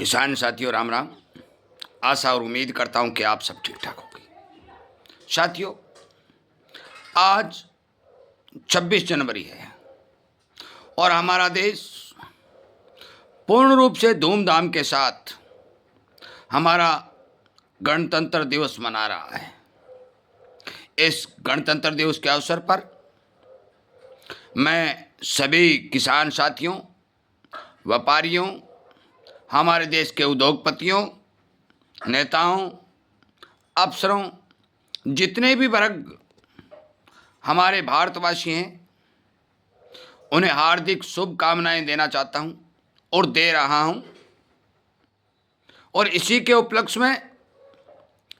किसान साथियों राम राम। आशा और उम्मीद करता हूं कि आप सब ठीक ठाक होंगे। साथियों, आज 26 जनवरी है और हमारा देश पूर्ण रूप से धूमधाम के साथ हमारा गणतंत्र दिवस मना रहा है। इस गणतंत्र दिवस के अवसर पर मैं सभी किसान साथियों, व्यापारियों, हमारे देश के उद्योगपतियों, नेताओं, अफसरों, जितने भी वर्ग हमारे भारतवासी हैं, उन्हें हार्दिक शुभकामनाएं देना चाहता हूं और दे रहा हूं। और इसी के उपलक्ष्य में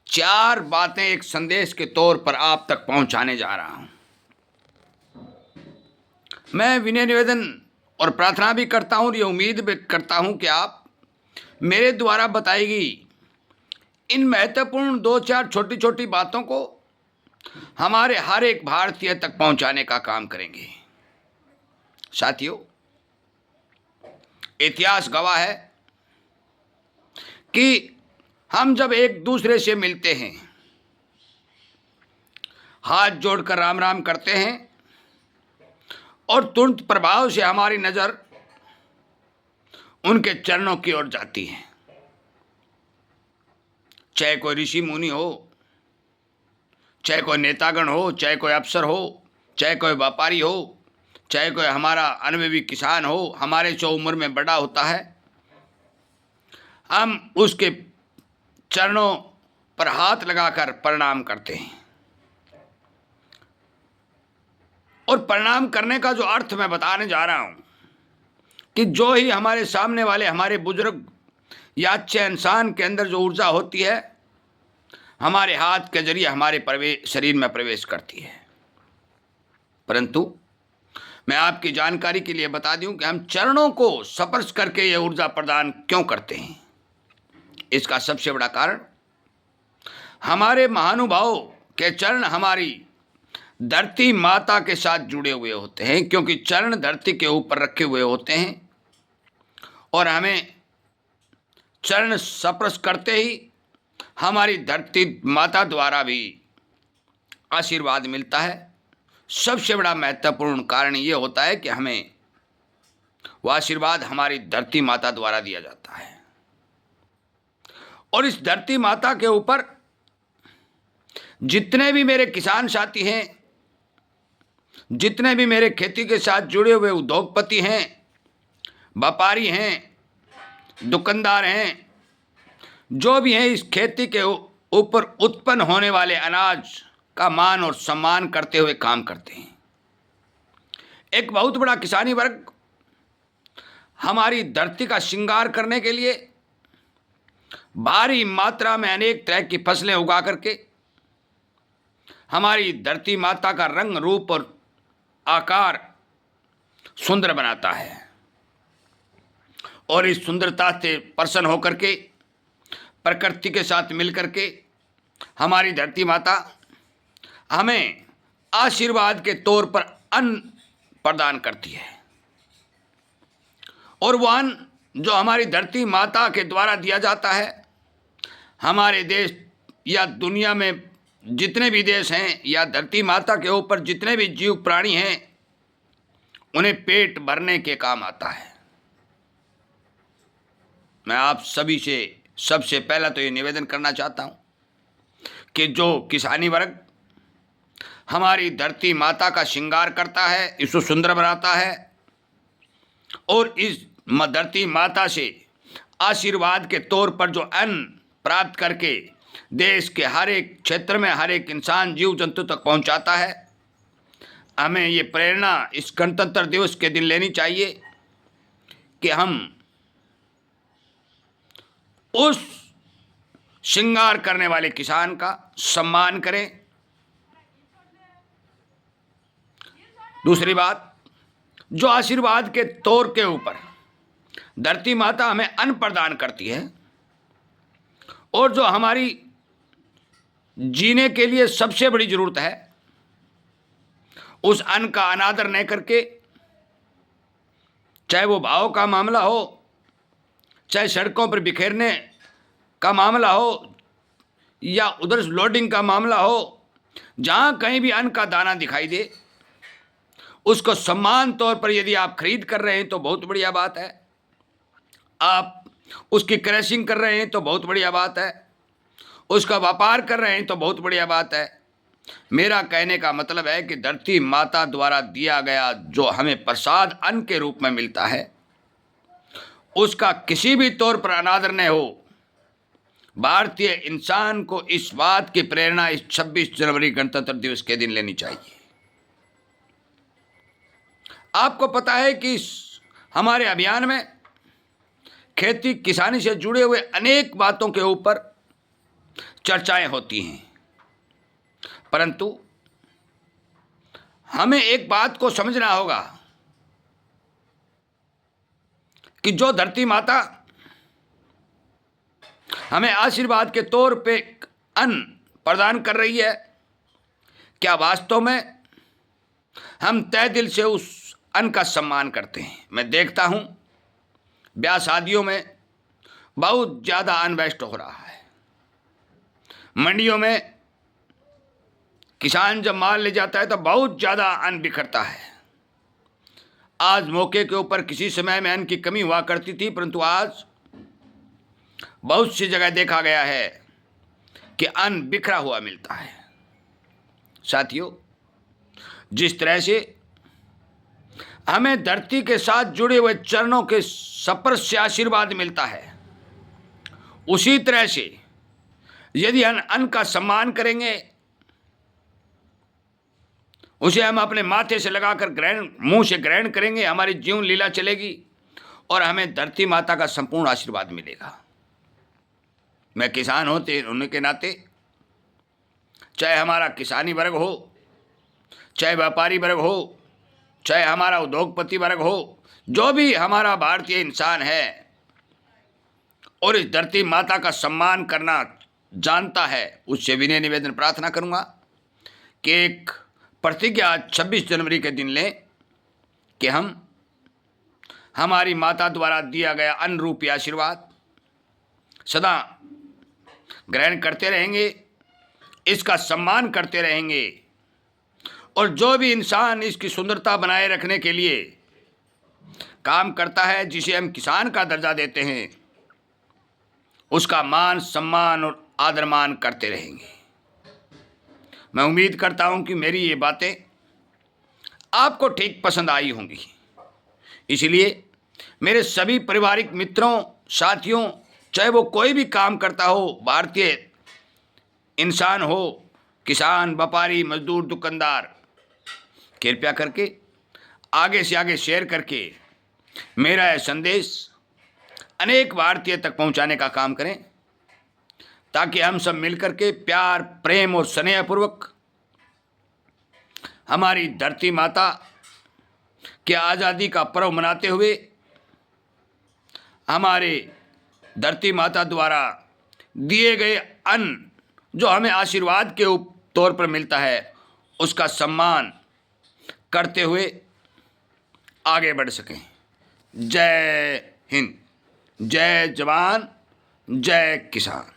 4 बातें एक संदेश के तौर पर आप तक पहुंचाने जा रहा हूं। मैं विनय निवेदन और प्रार्थना भी करता हूं और ये उम्मीद भी करता हूं कि आप मेरे द्वारा बताई गई इन महत्वपूर्ण 2-4 छोटी छोटी बातों को हमारे हर एक भारतीय तक पहुंचाने का काम करेंगे। साथियों, इतिहास गवाह है कि हम जब एक दूसरे से मिलते हैं, हाथ जोड़कर राम राम करते हैं और तुरंत प्रभाव से हमारी नजर उनके चरणों की ओर जाती है। चाहे कोई ऋषि मुनि हो, चाहे कोई नेतागण हो, चाहे कोई अफसर हो, चाहे कोई व्यापारी हो, चाहे कोई हमारा अनुभवी किसान हो, हमारे से उम्र में बड़ा होता है, हम उसके चरणों पर हाथ लगाकर प्रणाम करते हैं। और प्रणाम करने का जो अर्थ मैं बताने जा रहा हूं कि जो ही हमारे सामने वाले हमारे बुजुर्ग या अच्छे इंसान के अंदर जो ऊर्जा होती है, हमारे हाथ के जरिए हमारे शरीर में प्रवेश करती है। परंतु मैं आपकी जानकारी के लिए बता दूं कि हम चरणों को स्पर्श करके यह ऊर्जा प्रदान क्यों करते हैं। इसका सबसे बड़ा कारण हमारे महानुभावों के चरण हमारी धरती माता के साथ जुड़े हुए होते हैं, क्योंकि चरण धरती के ऊपर रखे हुए होते हैं और हमें चरण स्पर्श करते ही हमारी धरती माता द्वारा भी आशीर्वाद मिलता है। सबसे बड़ा महत्वपूर्ण कारण ये होता है कि हमें वह आशीर्वाद हमारी धरती माता द्वारा दिया जाता है। और इस धरती माता के ऊपर जितने भी मेरे किसान साथी हैं, जितने भी मेरे खेती के साथ जुड़े हुए उद्योगपति हैं, व्यापारी हैं, दुकानदार हैं, जो भी हैं, इस खेती के ऊपर उत्पन्न होने वाले अनाज का मान और सम्मान करते हुए काम करते हैं। एक बहुत बड़ा किसानी वर्ग हमारी धरती का श्रृंगार करने के लिए भारी मात्रा में अनेक तरह की फसलें उगा करके हमारी धरती माता का रंग, रूप और आकार सुंदर बनाता है। और इस सुंदरता से प्रसन्न होकर के प्रकृति के साथ मिलकर के हमारी धरती माता हमें आशीर्वाद के तौर पर अन्न प्रदान करती है। और वह अन्न जो हमारी धरती माता के द्वारा दिया जाता है, हमारे देश या दुनिया में जितने भी देश हैं या धरती माता के ऊपर जितने भी जीव प्राणी हैं, उन्हें पेट भरने के काम आता है। मैं आप सभी से सबसे पहला तो ये निवेदन करना चाहता हूं कि जो किसानी वर्ग हमारी धरती माता का श्रृंगार करता है, इसको सुंदर बनाता है और इस धरती माता से आशीर्वाद के तौर पर जो अन्न प्राप्त करके देश के हर एक क्षेत्र में हर एक इंसान, जीव जंतु तक पहुंचाता है, हमें ये प्रेरणा इस गणतंत्र दिवस के दिन लेनी चाहिए कि हम उस श्रृंगार करने वाले किसान का सम्मान करें। दूसरी बात, जो आशीर्वाद के तौर के ऊपर धरती माता हमें अन्न प्रदान करती है और जो हमारी जीने के लिए सबसे बड़ी जरूरत है, उस अन्न का अनादर नहीं करके, चाहे वो भाव का मामला हो, चाहे सड़कों पर बिखेरने का मामला हो या उधर लोडिंग का मामला हो, जहाँ कहीं भी अन्न का दाना दिखाई दे, उसको सम्मान तौर पर यदि आप खरीद कर रहे हैं तो बहुत बढ़िया बात है। आप उसकी क्रैशिंग कर रहे हैं तो बहुत बढ़िया बात है। उसका व्यापार कर रहे हैं तो बहुत बढ़िया बात है। मेरा कहने का मतलब है कि धरती माता द्वारा दिया गया जो हमें प्रसाद अन्न के रूप में मिलता है, उसका किसी भी तौर पर अनादर न हो। भारतीय इंसान को इस बात की प्रेरणा इस 26 जनवरी गणतंत्र दिवस के दिन लेनी चाहिए। आपको पता है कि हमारे अभियान में खेती किसानी से जुड़े हुए अनेक बातों के ऊपर चर्चाएं होती हैं, परंतु हमें एक बात को समझना होगा कि जो धरती माता हमें आशीर्वाद के तौर पे अन्न प्रदान कर रही है, क्या वास्तव में हम तय दिल से उस अन्न का सम्मान करते हैं? मैं देखता हूं ब्याह शादियों में बहुत ज़्यादा अन्न वेस्ट हो रहा है। मंडियों में किसान जब माल ले जाता है तो बहुत ज़्यादा अन्न बिखरता है। आज मौके के ऊपर किसी समय में अन्न की कमी हुआ करती थी, परंतु आज बहुत सी जगह देखा गया है कि अन्न बिखरा हुआ मिलता है। साथियों, जिस तरह से हमें धरती के साथ जुड़े हुए चरणों के स्पर्श से आशीर्वाद मिलता है, उसी तरह से यदि हम अन्न का सम्मान करेंगे, उसे हम अपने माथे से लगाकर ग्रहण, मुंह से ग्रहण करेंगे, हमारी जीवन लीला चलेगी और हमें धरती माता का संपूर्ण आशीर्वाद मिलेगा। मैं किसान होने के नाते, चाहे हमारा किसानी वर्ग हो, चाहे व्यापारी वर्ग हो, चाहे हमारा उद्योगपति वर्ग हो, जो भी हमारा भारतीय इंसान है और इस धरती माता का सम्मान करना जानता है, उससे विनय निवेदन प्रार्थना करूंगा कि एक प्रतिज्ञा 26 जनवरी के दिन लें कि हम हमारी माता द्वारा दिया गया अन्न रूपी आशीर्वाद सदा ग्रहण करते रहेंगे, इसका सम्मान करते रहेंगे और जो भी इंसान इसकी सुंदरता बनाए रखने के लिए काम करता है, जिसे हम किसान का दर्जा देते हैं, उसका मान सम्मान और आदर मान करते रहेंगे। मैं उम्मीद करता हूं कि मेरी ये बातें आपको ठीक पसंद आई होंगी। इसलिए मेरे सभी पारिवारिक मित्रों, साथियों, चाहे वो कोई भी काम करता हो, भारतीय इंसान हो, किसान, व्यापारी, मजदूर, दुकानदार, कृपया करके आगे से आगे शेयर करके मेरा यह संदेश अनेक भारतीय तक पहुंचाने का काम करें, ताकि हम सब मिलकर के प्यार, प्रेम और स्नेहपूर्वक हमारी धरती माता के आज़ादी का पर्व मनाते हुए हमारे धरती माता द्वारा दिए गए अन्न जो हमें आशीर्वाद के तौर पर मिलता है, उसका सम्मान करते हुए आगे बढ़ सकें। जय हिंद, जय जवान, जय किसान।